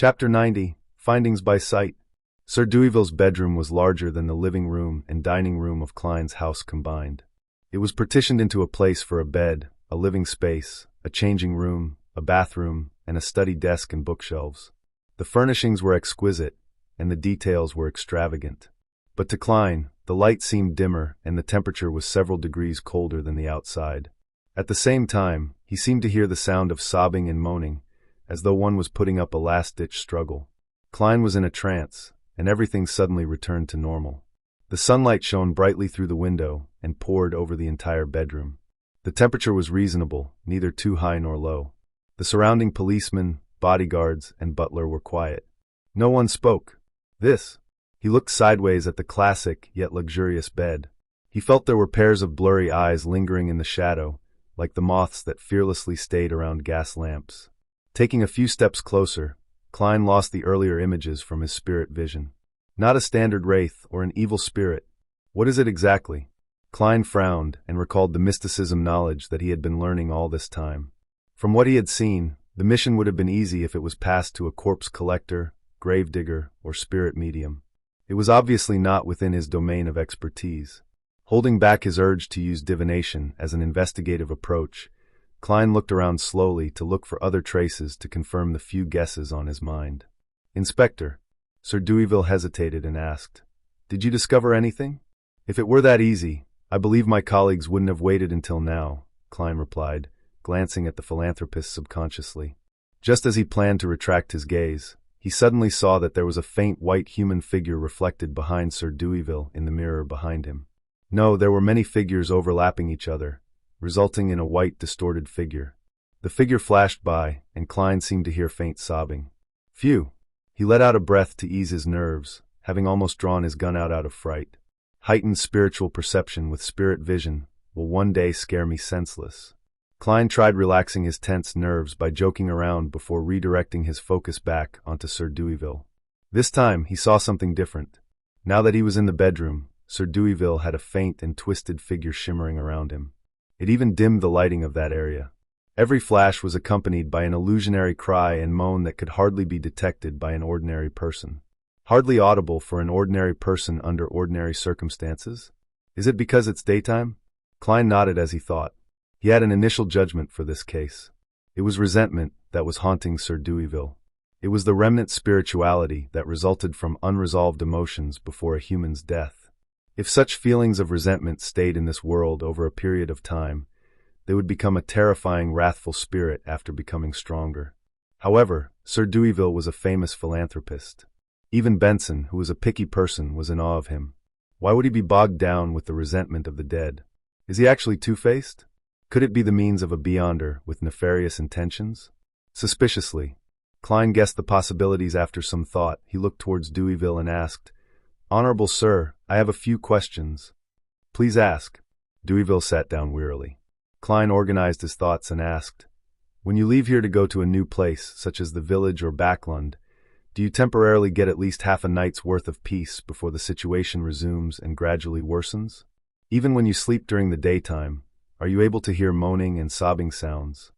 Chapter 90, Findings by Sight. Sir Deweyville's bedroom was larger than the living room and dining room of Klein's house combined. It was partitioned into a place for a bed, a living space, a changing room, a bathroom, and a study desk and bookshelves. The furnishings were exquisite, and the details were extravagant. But to Klein, the light seemed dimmer and the temperature was several degrees colder than the outside. At the same time, he seemed to hear the sound of sobbing and moaning, as though one was putting up a last-ditch struggle. Klein was in a trance, and everything suddenly returned to normal. The sunlight shone brightly through the window and poured over the entire bedroom. The temperature was reasonable, neither too high nor low. The surrounding policemen, bodyguards, and butler were quiet. No one spoke. He looked sideways at the classic yet luxurious bed. He felt there were pairs of blurry eyes lingering in the shadow, like the moths that fearlessly stayed around gas lamps. Taking a few steps closer, Klein lost the earlier images from his spirit vision. Not a standard wraith or an evil spirit. What is it exactly? Klein frowned and recalled the mysticism knowledge that he had been learning all this time. From what he had seen, the mission would have been easy if it was passed to a corpse collector, gravedigger, or spirit medium. It was obviously not within his domain of expertise. Holding back his urge to use divination as an investigative approach, Klein looked around slowly to look for other traces to confirm the few guesses on his mind. "Inspector," Sir Deweyville hesitated and asked, "did you discover anything?" "If it were that easy, I believe my colleagues wouldn't have waited until now," Klein replied, glancing at the philanthropist subconsciously. Just as he planned to retract his gaze, he suddenly saw that there was a faint white human figure reflected behind Sir Deweyville in the mirror behind him. No, there were many figures overlapping each other, resulting in a white, distorted figure. The figure flashed by, and Klein seemed to hear faint sobbing. Phew! He let out a breath to ease his nerves, having almost drawn his gun out of fright. Heightened spiritual perception with spirit vision will one day scare me senseless. Klein tried relaxing his tense nerves by joking around before redirecting his focus back onto Sir Deweyville. This time, he saw something different. Now that he was in the bedroom, Sir Deweyville had a faint and twisted figure shimmering around him. It even dimmed the lighting of that area. Every flash was accompanied by an illusionary cry and moan that could hardly be detected by an ordinary person. Hardly audible for an ordinary person under ordinary circumstances? Is it because it's daytime? Klein nodded as he thought. He had an initial judgment for this case. It was resentment that was haunting Sir Deweyville. It was the remnant spirituality that resulted from unresolved emotions before a human's death. If such feelings of resentment stayed in this world over a period of time, they would become a terrifying, wrathful spirit after becoming stronger. However, Sir Deweyville was a famous philanthropist. Even Benson, who was a picky person, was in awe of him. Why would he be bogged down with the resentment of the dead? Is he actually two-faced? Could it be the means of a beyonder with nefarious intentions? Suspiciously, Klein guessed the possibilities. After some thought, he looked towards Deweyville and asked, "Honorable sir, I have a few questions." "Please ask." Deweyville sat down wearily. Klein organized his thoughts and asked, "When you leave here to go to a new place, such as the village or Backland, do you temporarily get at least half a night's worth of peace before the situation resumes and gradually worsens? Even when you sleep during the daytime, are you able to hear moaning and sobbing sounds?"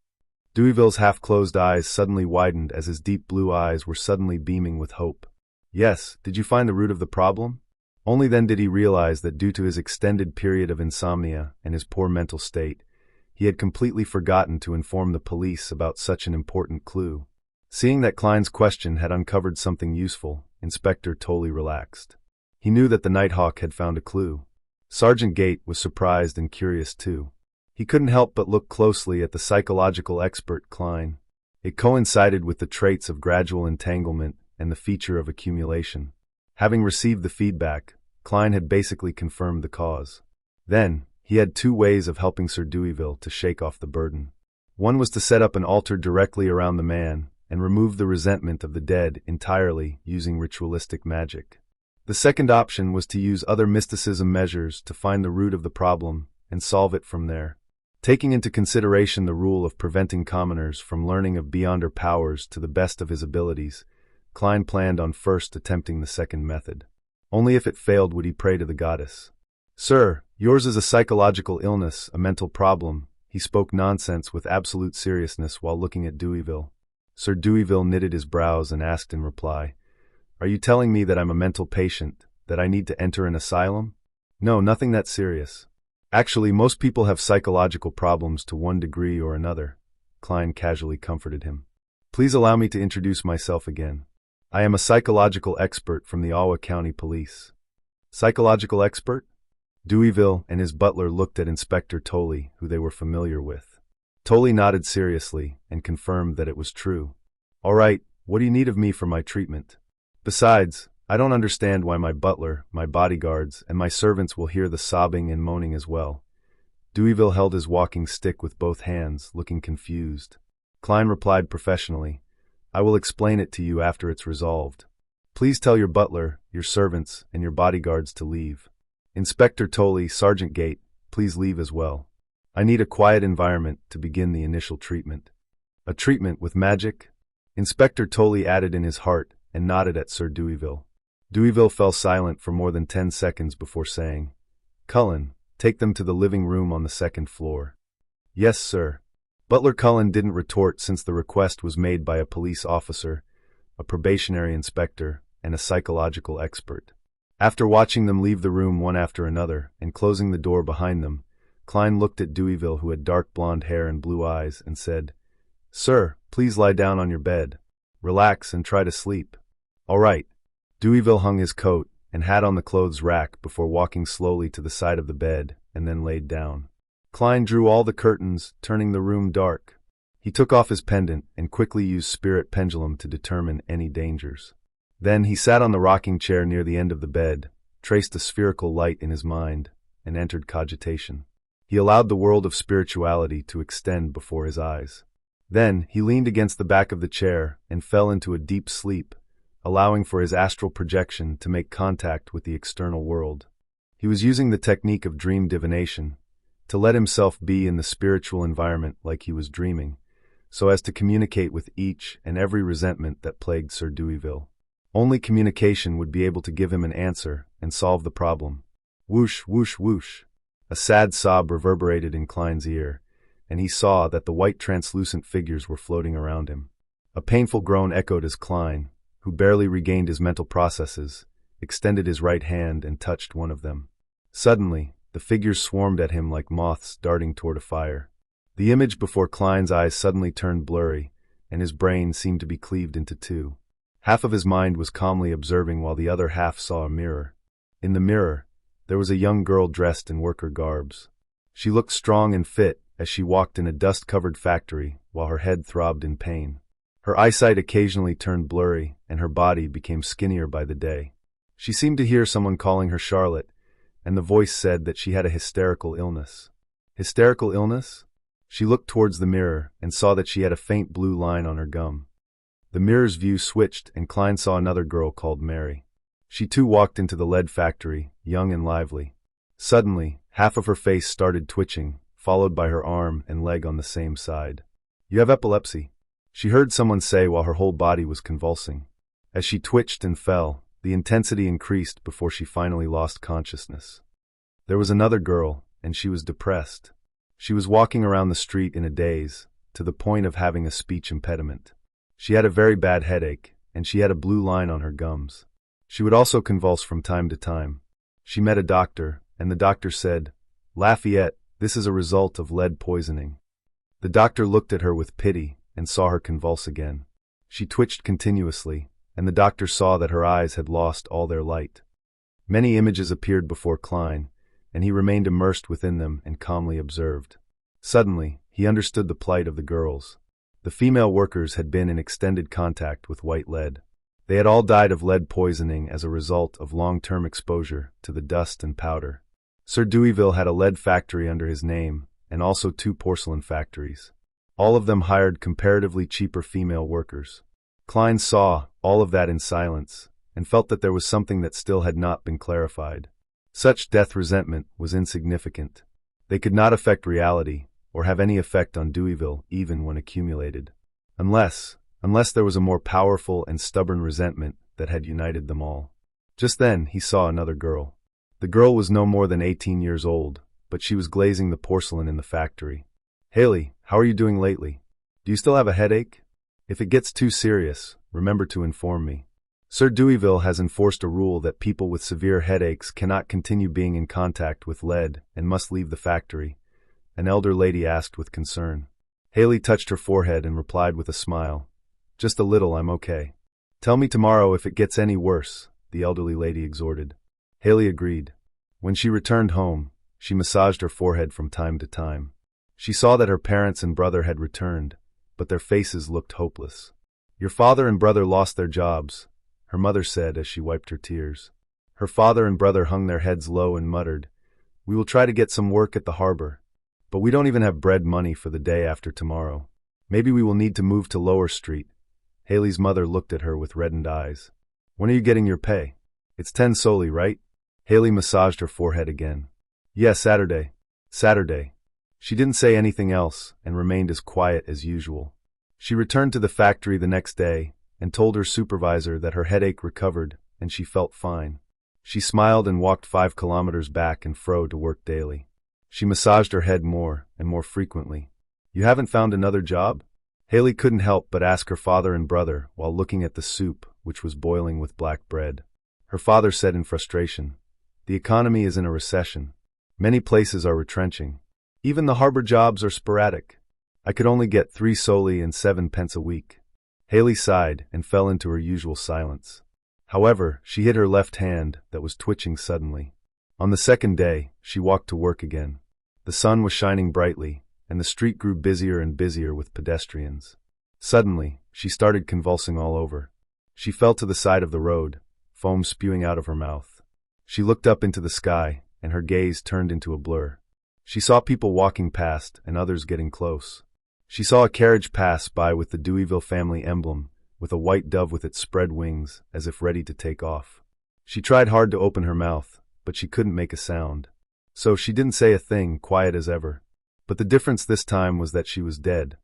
Deweyville's half-closed eyes suddenly widened as his deep blue eyes were suddenly beaming with hope. "Yes, did you find the root of the problem?" Only then did he realize that due to his extended period of insomnia and his poor mental state, he had completely forgotten to inform the police about such an important clue. Seeing that Klein's question had uncovered something useful, Inspector Tolley relaxed. He knew that the Nighthawk had found a clue. Sergeant Gate was surprised and curious too. He couldn't help but look closely at the psychological expert Klein. It coincided with the traits of gradual entanglement and the feature of accumulation. Having received the feedback, Klein had basically confirmed the cause. Then, he had two ways of helping Sir Deweyville to shake off the burden. One was to set up an altar directly around the man and remove the resentment of the dead entirely using ritualistic magic. The second option was to use other mysticism measures to find the root of the problem and solve it from there. Taking into consideration the rule of preventing commoners from learning of beyonder powers to the best of his abilities, Klein planned on first attempting the second method. Only if it failed would he pray to the goddess. "Sir, yours is a psychological illness, a mental problem." He spoke nonsense with absolute seriousness while looking at Deweyville. Sir Deweyville knitted his brows and asked in reply, "Are you telling me that I'm a mental patient, that I need to enter an asylum?" "No, nothing that serious. Actually, most people have psychological problems to one degree or another," Klein casually comforted him. "Please allow me to introduce myself again. I am a psychological expert from the Ottawa County Police." "Psychological expert?" Deweyville and his butler looked at Inspector Tolley, who they were familiar with. Tolley nodded seriously and confirmed that it was true. "All right, what do you need of me for my treatment? Besides, I don't understand why my butler, my bodyguards, and my servants will hear the sobbing and moaning as well." Deweyville held his walking stick with both hands, looking confused. Klein replied professionally, "I will explain it to you after it's resolved. Please tell your butler, your servants, and your bodyguards to leave. Inspector Tolley, Sergeant Gate, please leave as well. I need a quiet environment to begin the initial treatment." "A treatment with magic?" Inspector Tolley added in his heart and nodded at Sir Deweyville. Deweyville fell silent for more than 10 seconds before saying, "Cullen, take them to the living room on the 2nd floor." "Yes, sir." Butler Cullen didn't retort since the request was made by a police officer, a probationary inspector, and a psychological expert. After watching them leave the room one after another and closing the door behind them, Klein looked at Deweyville, who had dark blonde hair and blue eyes, and said, "Sir, please lie down on your bed. Relax and try to sleep." "All right." Deweyville hung his coat and hat on the clothes rack before walking slowly to the side of the bed and then laid down. Klein drew all the curtains, turning the room dark. He took off his pendant and quickly used spirit pendulum to determine any dangers. Then he sat on the rocking chair near the end of the bed, traced a spherical light in his mind, and entered cogitation. He allowed the world of spirituality to extend before his eyes. Then he leaned against the back of the chair and fell into a deep sleep, allowing for his astral projection to make contact with the external world. He was using the technique of dream divination to let himself be in the spiritual environment like he was dreaming, so as to communicate with each and every resentment that plagued Sir Deweyville. Only communication would be able to give him an answer and solve the problem. Whoosh, whoosh, whoosh. A sad sob reverberated in Klein's ear, and he saw that the white translucent figures were floating around him. A painful groan echoed as Klein, who barely regained his mental processes, extended his right hand and touched one of them. Suddenly, the figures swarmed at him like moths darting toward a fire. The image before Klein's eyes suddenly turned blurry, and his brain seemed to be cleaved into two. Half of his mind was calmly observing while the other half saw a mirror. In the mirror, there was a young girl dressed in worker garbs. She looked strong and fit as she walked in a dust-covered factory while her head throbbed in pain. Her eyesight occasionally turned blurry, and her body became skinnier by the day. She seemed to hear someone calling her Charlotte, and the voice said that she had a hysterical illness. Hysterical illness? She looked towards the mirror and saw that she had a faint blue line on her gum. The mirror's view switched, and Klein saw another girl called Mary. She too walked into the lead factory, young and lively. Suddenly, half of her face started twitching, followed by her arm and leg on the same side. "You have epilepsy," she heard someone say while her whole body was convulsing. As she twitched and fell, the intensity increased before she finally lost consciousness. There was another girl, and she was depressed. She was walking around the street in a daze, to the point of having a speech impediment. She had a very bad headache, and she had a blue line on her gums. She would also convulse from time to time. She met a doctor, and the doctor said, "Lafayette, this is a result of lead poisoning." The doctor looked at her with pity and saw her convulse again. She twitched continuously, and the doctor saw that her eyes had lost all their light. Many images appeared before Klein, and he remained immersed within them and calmly observed. Suddenly, he understood the plight of the girls. The female workers had been in extended contact with white lead. They had all died of lead poisoning as a result of long-term exposure to the dust and powder. Sir Deweyville had a lead factory under his name, and also 2 porcelain factories. All of them hired comparatively cheaper female workers. Klein saw all of that in silence, and felt that there was something that still had not been clarified. Such death resentment was insignificant. They could not affect reality, or have any effect on Deweyville even when accumulated. Unless there was a more powerful and stubborn resentment that had united them all. Just then he saw another girl. The girl was no more than 18 years old, but she was glazing the porcelain in the factory. "Haley, how are you doing lately? Do you still have a headache?" If it gets too serious, remember to inform me. Sir Deweyville has enforced a rule that people with severe headaches cannot continue being in contact with lead and must leave the factory, an elder lady asked with concern. Haley touched her forehead and replied with a smile. Just a little, I'm okay. Tell me tomorrow if it gets any worse, the elderly lady exhorted. Haley agreed. When she returned home, she massaged her forehead from time to time. She saw that her parents and brother had returned, but their faces looked hopeless. Your father and brother lost their jobs, her mother said as she wiped her tears. Her father and brother hung their heads low and muttered, We will try to get some work at the harbor, but we don't even have bread money for the day after tomorrow. Maybe we will need to move to Lower Street. Haley's mother looked at her with reddened eyes. When are you getting your pay? It's 10 solely, right? Haley massaged her forehead again. Yeah, Saturday. Saturday. She didn't say anything else and remained as quiet as usual. She returned to the factory the next day and told her supervisor that her headache recovered and she felt fine. She smiled and walked 5 kilometers back and fro to work daily. She massaged her head more and more frequently. You haven't found another job? Haley couldn't help but ask her father and brother while looking at the soup, which was boiling with black bread. Her father said in frustration, The economy is in a recession. Many places are retrenching. Even the harbor jobs are sporadic. I could only get 3 solely and 7 pence a week. Haley sighed and fell into her usual silence. However, she hid her left hand that was twitching suddenly. On the second day, she walked to work again. The sun was shining brightly, and the street grew busier and busier with pedestrians. Suddenly, she started convulsing all over. She fell to the side of the road, foam spewing out of her mouth. She looked up into the sky, and her gaze turned into a blur. She saw people walking past and others getting close. She saw a carriage pass by with the Deweyville family emblem, with a white dove with its spread wings, as if ready to take off. She tried hard to open her mouth, but she couldn't make a sound. So she didn't say a thing, quiet as ever. But the difference this time was that she was dead,